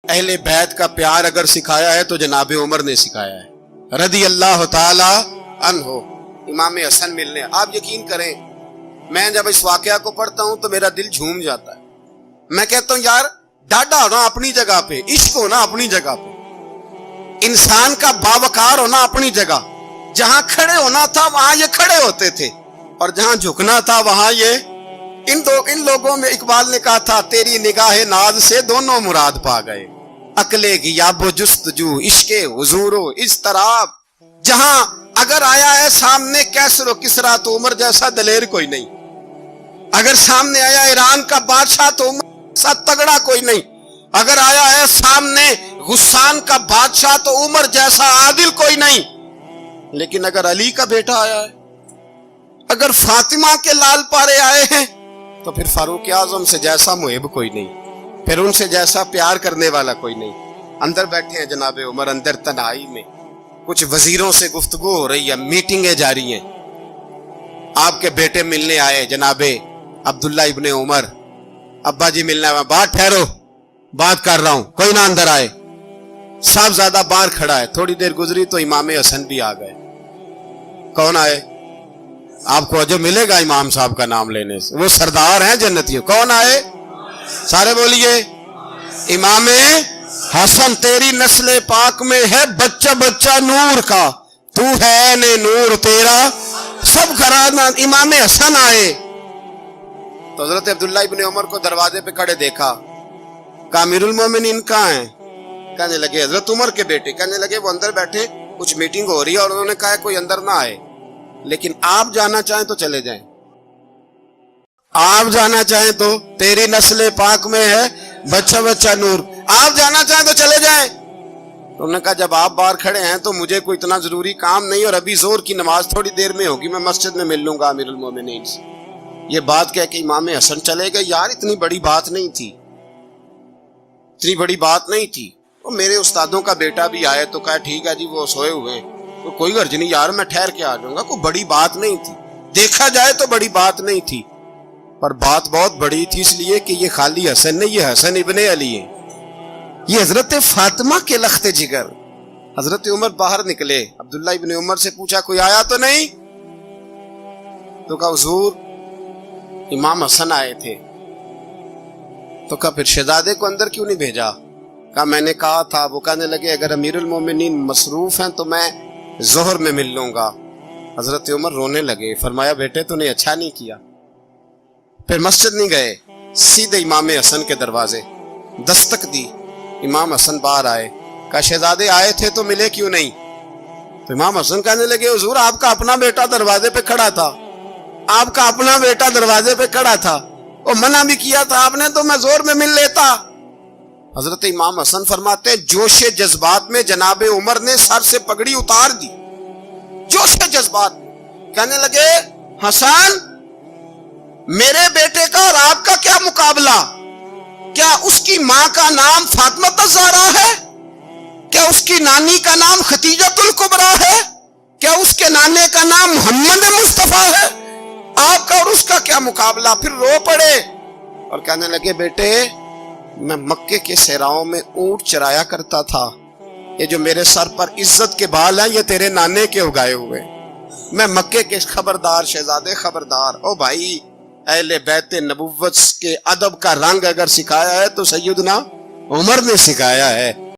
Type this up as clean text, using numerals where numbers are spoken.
اہل بیت کا پیار اگر سکھایا ہے تو جناب عمر نے سکھایا ہے رضی اللہ تعالی عنہ۔ امام حسن ملنے، آپ یقین کریں میں جب اس واقعہ کو پڑھتا ہوں تو میرا دل جھوم جاتا ہے۔ میں کہتا ہوں یار ڈاڈا ہونا اپنی جگہ پہ، عشق ہونا اپنی جگہ پہ، انسان کا باوقار ہونا اپنی جگہ، جہاں کھڑے ہونا تھا وہاں یہ کھڑے ہوتے تھے اور جہاں جھکنا تھا وہاں یہ ان لوگوں میں اقبال نے کہا تھا تیری نگاہ ناز سے دونوں مراد پا گئے، عقل غیاب و جستجو، عشق حضور و اضطراب۔ جہاں اگر آیا ہے سامنے کیسر و کسرا تو عمر جیسا دلیر کوئی نہیں، اگر سامنے آیا ایران کا بادشاہ تو عمر جیسا تگڑا کوئی نہیں، اگر آیا ہے سامنے غسان کا بادشاہ تو عمر جیسا عادل کوئی نہیں، لیکن اگر علی کا بیٹا آیا ہے، اگر فاطمہ کے لال پارے آئے ہیں تو پھر فاروق اعظم سے جیسا محب کوئی نہیں، پھر ان سے جیسا پیار کرنے والا کوئی نہیں۔ اندر بیٹھے ہیں جناب عمر، اندر تنہائی میں کچھ وزیروں سے گفتگو ہو رہی ہے، میٹنگیں جاری ہیں۔ آپ کے بیٹے ملنے آئے جناب عبداللہ ابن عمر، ابا جی ملنا ہے، بات ٹھہرو بات کر رہا ہوں، کوئی نہ اندر آئے۔ صاحبزادہ باہر کھڑا ہے، تھوڑی دیر گزری تو امام حسن بھی آ گئے۔ کون آئے؟ آپ کو جو ملے گا امام صاحب کا نام لینے سے، وہ سردار ہیں جنتیوں۔ کون آئے؟ سارے بولیے امام حسن، تیری نسل پاک میں ہے بچہ بچہ نور کا، تو ہے نے نور تیرا سب گھرانہ۔ امام حسن آئے تو حضرت عبداللہ ابن عمر کو دروازے پہ کھڑے دیکھا، کہا امیر المومنین کہاں ہیں؟ کہنے لگے حضرت عمر کے بیٹے۔ کہنے لگے وہ اندر بیٹھے، کچھ میٹنگ ہو رہی ہے اور انہوں نے کہا کوئی اندر نہ آئے، لیکن آپ جانا چاہیں تو چلے جائیں، آپ جانا چاہیں تو، تیری نسل پاک میں ہے بچہ بچہ نور، آپ جانا چاہیں تو چلے جائیں۔ تو انہوں نے کہا جب آپ باہر کھڑے ہیں تو مجھے کوئی اتنا ضروری کام نہیں، اور ابھی زور کی نماز تھوڑی دیر میں ہوگی، میں مسجد میں مل لوں گا امیر المومنین سے۔ یہ بات کہہ کے امام حسن چلے گئے۔ یار اتنی بڑی بات نہیں تھی، اتنی بڑی بات نہیں تھی۔ وہ میرے استادوں کا بیٹا بھی آئے تو کہا ٹھیک ہے جی وہ سوئے ہوئے ہیں، تو کوئی غرض نہیں یار میں ٹھہر کے آ جاؤں گا، کوئی بڑی بات نہیں تھی، دیکھا جائے تو بڑی بات نہیں تھی، پر بات بہت بڑی تھی اس لیے کہ یہ خالی حسن نہیں، یہ حسن ابن علی ہے، یہ حضرت فاطمہ کے لخت جگر۔ حضرت عمر باہر نکلے، عبداللہ ابن عمر سے پوچھا کوئی آیا تو نہیں؟ تو کہا حضور امام حسن آئے تھے۔ تو کہا پھر شہزادے کو اندر کیوں نہیں بھیجا؟ کہا میں نے کہا تھا۔ وہ کہنے لگے اگر امیر المومنین مصروف ہیں تو میں ظہر میں مل لوں گا۔ حضرت عمر رونے لگے، فرمایا بیٹے تو نے اچھا نہیں کیا۔ پھر مسجد نہیں گئے، سیدھے امام حسن کے دروازے دستک دی، امام حسن باہر آئے، کہا شہزادے آئے تھے تو ملے کیوں نہیں؟ تو امام حسن کہنے لگے حضور آپ کا اپنا بیٹا دروازے پہ کھڑا تھا، آپ کا اپنا بیٹا دروازے پہ کھڑا تھا، وہ منع بھی کیا تھا آپ نے تو میں زور میں مل لیتا۔ حضرت امام حسن فرماتے جوش جذبات میں جناب عمر نے سر سے پگڑی اتار دی، جوش جذبات میں کہنے لگے حسن میرے بیٹے کا اور آپ کا کیا مقابلہ؟ کیا اس کی ماں کا نام فاطمہ الزہرا ہے؟ کیا اس کی نانی کا نام خدیجۃ الکبریٰ ہے؟ کیا اس کے نانے کا نام محمد مصطفیٰ ہے؟ آپ کا اور اس کا کیا مقابلہ؟ پھر رو پڑے اور کہنے لگے بیٹے میں مکے کے صحراؤں میں اونٹ چرایا کرتا تھا، یہ جو میرے سر پر عزت کے بال ہیں یہ تیرے نانے کے اگائے ہوئے، میں مکے کے خبردار شہزادے خبردار۔ او بھائی اہل بیت نبوت کے ادب کا رنگ اگر سکھایا ہے تو سیدنا عمر نے سکھایا ہے۔